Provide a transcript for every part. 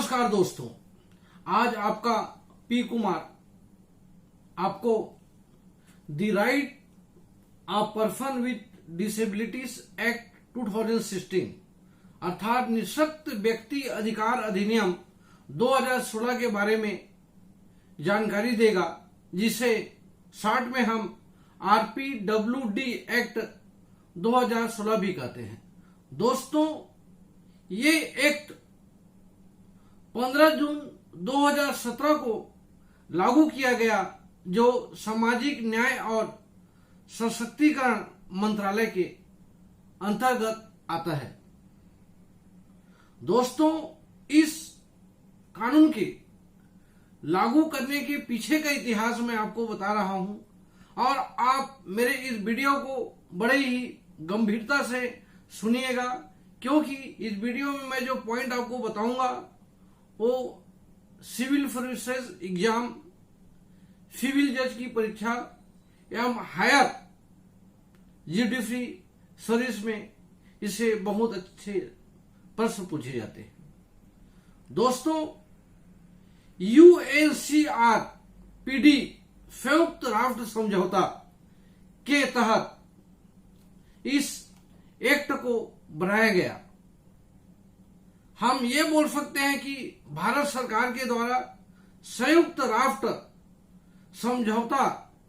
नमस्कार दोस्तों, आज आपका पी कुमार आपको the right of person with disabilities act 2016 अर्थात निःशक्त व्यक्ति अधिकार अधिनियम 2016 के बारे में जानकारी देगा, जिसे शॉर्ट में हम आरपीडब्ल्यूडी एक्ट 2016 भी कहते हैं। दोस्तों, ये एक्ट 15 जून 2017 को लागू किया गया, जो सामाजिक न्याय और सशक्तिकरण मंत्रालय के अंतर्गत आता है। दोस्तों, इस कानून के लागू करने के पीछे का इतिहास मैं आपको बता रहा हूं और आप मेरे इस वीडियो को बड़े ही गंभीरता से सुनिएगा, क्योंकि इस वीडियो में मैं जो पॉइंट आपको बताऊंगा वो सिविल सर्विसेज एग्जाम, सिविल जज की परीक्षा एवं हायर जुडिशरी सर्विस में इसे बहुत अच्छे प्रश्न पूछे जाते हैं। दोस्तों, यूएनसीआर पीडी संयुक्त राष्ट्र समझौता के तहत इस एक्ट को बनाया गया। हम ये बोल सकते हैं कि भारत सरकार के द्वारा संयुक्त राष्ट्र समझौता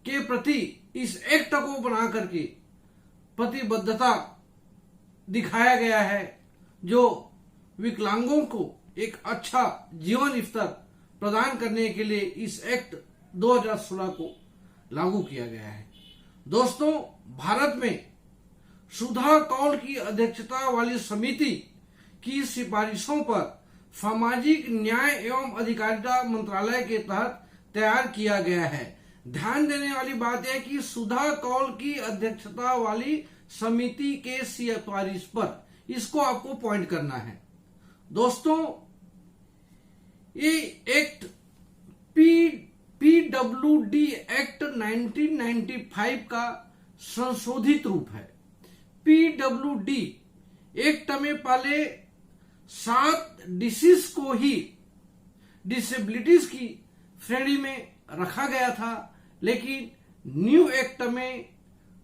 के प्रति इस एक्ट को बना करके प्रतिबद्धता दिखाया गया है, जो विकलांगों को एक अच्छा जीवन स्तर प्रदान करने के लिए इस एक्ट 2016 को लागू किया गया है। दोस्तों, भारत में सुधा कौल की अध्यक्षता वाली समिति की सिफारिशों पर सामाजिक न्याय एवं अधिकारिता मंत्रालय के तहत तैयार किया गया है। ध्यान देने वाली बात है कि सुधा कौल की अध्यक्षता वाली समिति के सिफारिश पर, इसको आपको पॉइंट करना है। दोस्तों, ये एक्ट पीडब्ल्यूडी एक्ट 1995 का संशोधित रूप है। पीडब्ल्यूडी एक्ट में पहले 7 डिसीज को ही डिसेबिलिटीज की श्रेणी में रखा गया था, लेकिन न्यू एक्ट में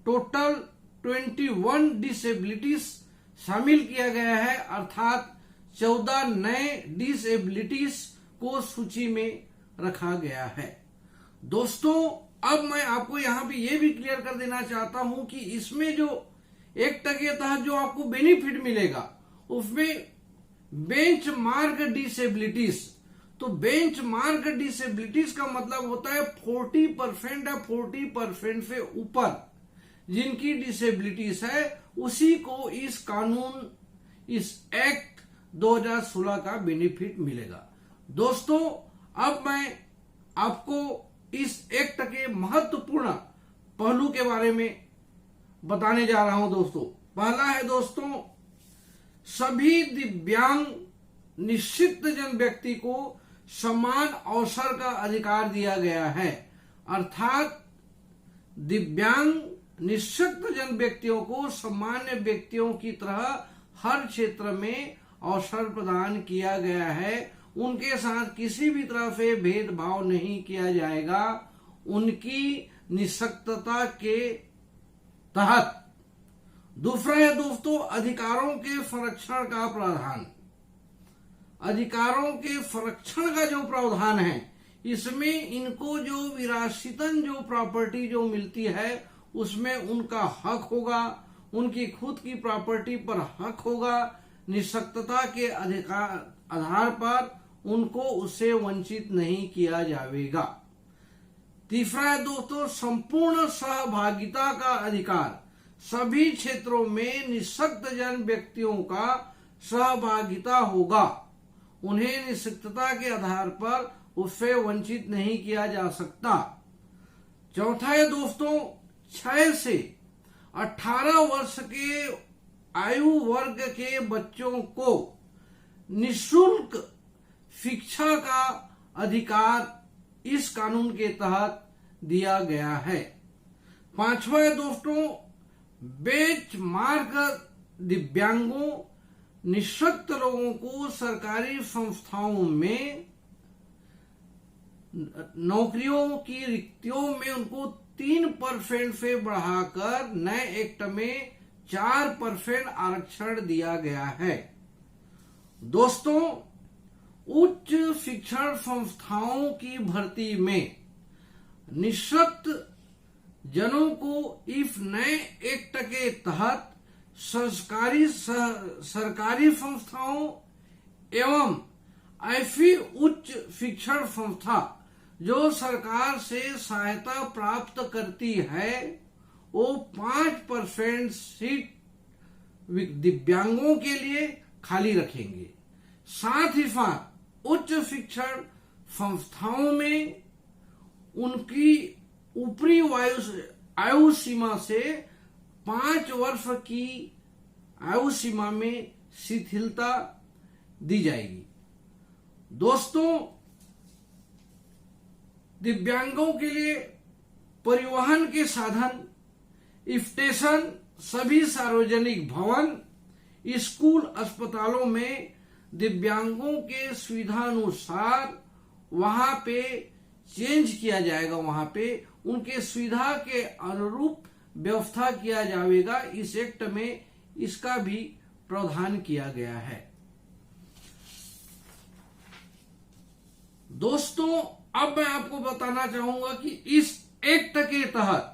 टोटल 21 डिसेबिलिटीज शामिल किया गया है, अर्थात 14 नए डिसेबिलिटीज को सूची में रखा गया है। दोस्तों, अब मैं आपको यहां पे ये भी क्लियर कर देना चाहता हूं कि इसमें जो एक्ट के तहत जो आपको बेनिफिट मिलेगा उसमें बेंच मार्क डिसेबिलिटीज। तो बेंच मार्क डिसेबिलिटीज का मतलब होता है 40% या 40% से ऊपर जिनकी डिसेबिलिटीज है, उसी को इस कानून, इस एक्ट 2016 का बेनिफिट मिलेगा। दोस्तों, अब मैं आपको इस एक्ट के महत्वपूर्ण पहलू के बारे में बताने जा रहा हूं। दोस्तों, पहला है दोस्तों, सभी दिव्यांग निश्चित जन व्यक्ति को समान अवसर का अधिकार दिया गया है, अर्थात दिव्यांग निश्चित जन व्यक्तियों को सामान्य व्यक्तियों की तरह हर क्षेत्र में अवसर प्रदान किया गया है। उनके साथ किसी भी तरह से भेदभाव नहीं किया जाएगा। उनकी निःशक्तता के तहत। दूसरा है दोस्तों, अधिकारों के संरक्षण का प्रावधान। अधिकारों के संरक्षण का जो प्रावधान है, इसमें इनको जो विरासतन जो प्रॉपर्टी जो मिलती है उसमें उनका हक होगा, उनकी खुद की प्रॉपर्टी पर हक होगा। निःशक्तता के आधार पर उनको उससे वंचित नहीं किया जाएगा। तीसरा है दोस्तों, संपूर्ण सहभागिता का अधिकार। सभी क्षेत्रों में निःशक्त जन व्यक्तियों का सहभागिता होगा। उन्हें निःशक्तता के आधार पर उससे वंचित नहीं किया जा सकता। चौथा है दोस्तों, 6 से 18 वर्ष के आयु वर्ग के बच्चों को निःशुल्क शिक्षा का अधिकार इस कानून के तहत दिया गया है। पांचवा है दोस्तों, बेंच मार्क दिव्यांगों निःशक्त लोगों को सरकारी संस्थाओं में नौकरियों की रिक्तियों में उनको 3% से बढ़ाकर नए एक्ट में 4% आरक्षण दिया गया है। दोस्तों, उच्च शिक्षण संस्थाओं की भर्ती में निःशक्त जनों को इस नए एक्ट के तहत सरकारी संस्थाओं एवं ऐसी उच्च शिक्षण संस्था जो सरकार से सहायता प्राप्त करती है वो 5% सीट दिव्यांगों के लिए खाली रखेंगे। साथ ही साथ उच्च शिक्षण संस्थाओं में उनकी ऊपरी आयु सीमा से 5 वर्ष की आयु सीमा में शिथिलता दी जाएगी। दोस्तों, दिव्यांगों के लिए परिवहन के साधन, स्टेशन, सभी सार्वजनिक भवन, स्कूल, अस्पतालों में दिव्यांगों के सुविधानुसार वहां पे चेंज किया जाएगा। वहां पे उनके सुविधा के अनुरूप व्यवस्था किया जाएगा। इस एक्ट में इसका भी प्रावधान किया गया है। दोस्तों, अब मैं आपको बताना चाहूंगा कि इस एक्ट के तहत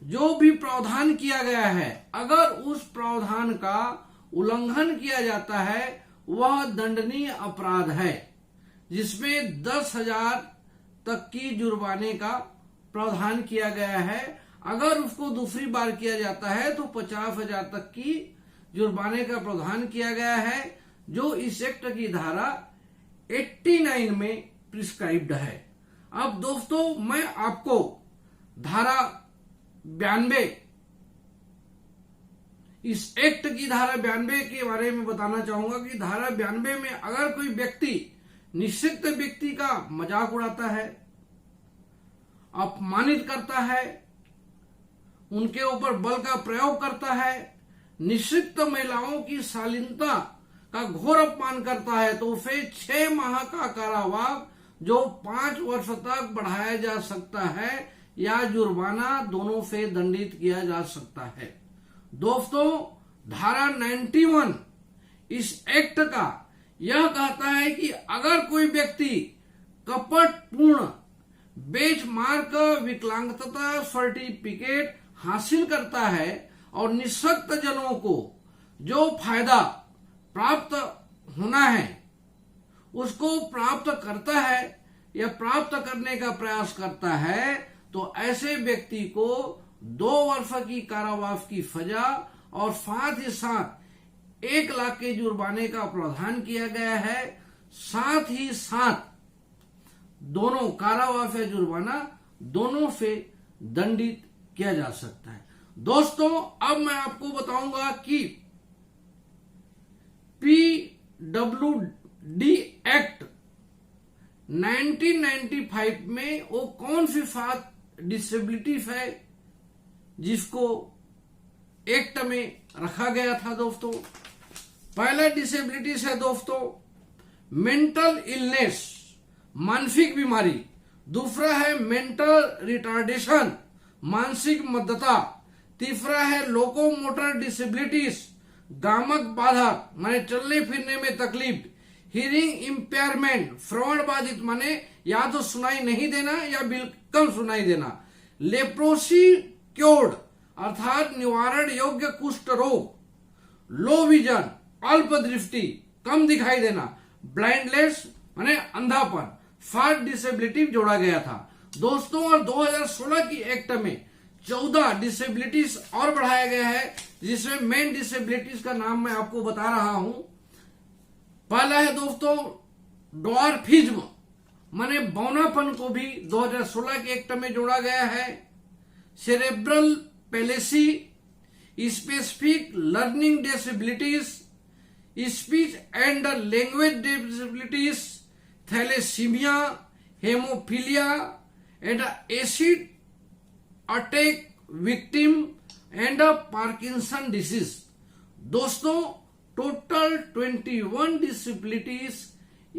जो भी प्रावधान किया गया है, अगर उस प्रावधान का उल्लंघन किया जाता है वह दंडनीय अपराध है, जिसमें 10,000 तक की जुर्माने का प्रावधान किया गया है। अगर उसको दूसरी बार किया जाता है तो 50,000 तक की जुर्माने का प्रावधान किया गया है, जो इस एक्ट की धारा 89 में प्रिस्क्राइब्ड है। अब दोस्तों, मैं आपको धारा 92, इस एक्ट की धारा 92 के बारे में बताना चाहूंगा कि धारा 92 में अगर कोई व्यक्ति निश्चित व्यक्ति का मजाक उड़ाता है, अपमानित करता है, उनके ऊपर बल का प्रयोग करता है, निश्चित महिलाओं की शालीनता का घोर अपमान करता है, तो उसे 6 माह का कारावास जो 5 वर्ष तक बढ़ाया जा सकता है या जुर्माना, दोनों से दंडित किया जा सकता है। दोस्तों, धारा 91 इस एक्ट का यह कहता है कि अगर कोई व्यक्ति कपटपूर्ण बेंचमार्क विकलांगता सर्टिफिकेट हासिल करता है और निःशक्त जनों को जो फायदा प्राप्त होना है उसको प्राप्त करता है या प्राप्त करने का प्रयास करता है, तो ऐसे व्यक्ति को 2 वर्ष की कारावास की सजा और साथ ही साथ 1 लाख के जुर्माने का प्रावधान किया गया है। साथ ही साथ दोनों कारावास या जुर्माना दोनों से दंडित किया जा सकता है। दोस्तों, अब मैं आपको बताऊंगा कि PWD एक्ट 1995 में वो कौन सी 7 डिसेबिलिटीज है जिसको एक्ट में रखा गया था। दोस्तों, पहला डिसेबिलिटीज है दोस्तों मेंटल इलनेस, मानसिक बीमारी। दूसरा है मेंटल रिटार्डेशन, मानसिक मद्दता। तीसरा है लोकोमोटर डिसेबिलिटीज, गामक बाधा माने चलने फिरने में तकलीफ। हियरिंग इम्पेयरमेंट, श्रवण बाधित माने या तो सुनाई नहीं देना या बिल्कुल सुनाई देना। लेप्रोसी क्योर्ड अर्थात निवारण योग्य कुष्ठ रोग। लो विजन, अल्प दृष्टि, कम दिखाई देना। ब्लाइंडनेस माने अंधापन। 7 डिसेबिलिटी जोड़ा गया था दोस्तों। और 2016 की एक्ट में 14 डिसेबिलिटीज और बढ़ाया गया है, जिसमें मेन डिसेबिलिटीज का नाम मैं आपको बता रहा हूं। पहला है दोस्तों ड्वार्फिज्म माने बौनापन को भी 2016 के एक्ट में जोड़ा गया है। Cerebral palsy, specific learning disabilities, speech and language disabilities, thalassaemia, haemophilia and acid attack victim and Parkinson disease. दोस्तों टोटल 21 डिसेबिलिटीज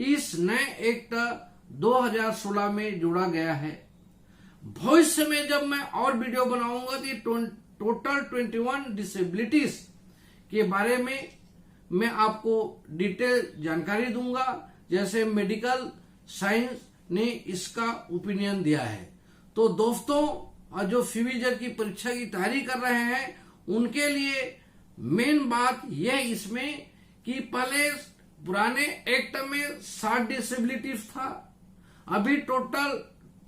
इस नए एक्ट 2016 में जोड़ा गया है। भविष्य में जब मैं और वीडियो बनाऊंगा तो ये टोटल 21 डिसेबिलिटीज के बारे में मैं आपको डिटेल जानकारी दूंगा, जैसे मेडिकल साइंस ने इसका ओपिनियन दिया है। तो दोस्तों जो फिविजर की परीक्षा की तैयारी कर रहे हैं उनके लिए मेन बात यह इसमें कि पहले पुराने एक्ट में 60 डिसेबिलिटीज था, अभी टोटल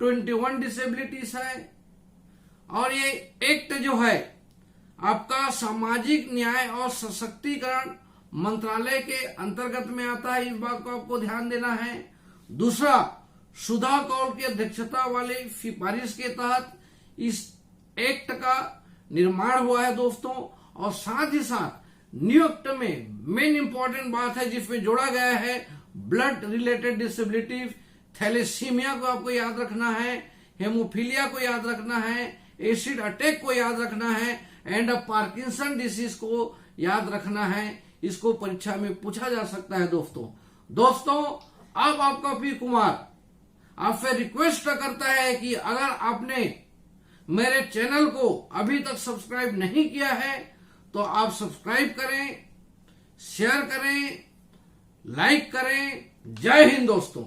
21 डिसेबिलिटीज है। और ये एक्ट जो है आपका सामाजिक न्याय और सशक्तिकरण मंत्रालय के अंतर्गत में आता है, इस बात को आपको ध्यान देना है। दूसरा, सुधा कौल की अध्यक्षता वाली सिफारिश के तहत इस एक्ट का निर्माण हुआ है दोस्तों। और साथ ही साथ न्यू एक्ट में मेन इंपॉर्टेंट बात है जिसमें जोड़ा गया है ब्लड रिलेटेड डिसेबिलिटी, थैलेसीमिया को आपको याद रखना है, हेमोफीलिया को याद रखना है, एसिड अटैक को याद रखना है एंड पार्किंसन डिसीज को याद रखना है। इसको परीक्षा में पूछा जा सकता है दोस्तों अब आपका पी कुमार आपसे रिक्वेस्ट करता है कि अगर आपने मेरे चैनल को अभी तक सब्सक्राइब नहीं किया है तो आप सब्सक्राइब करें, शेयर करें, लाइक करें। जय हिंद दोस्तों।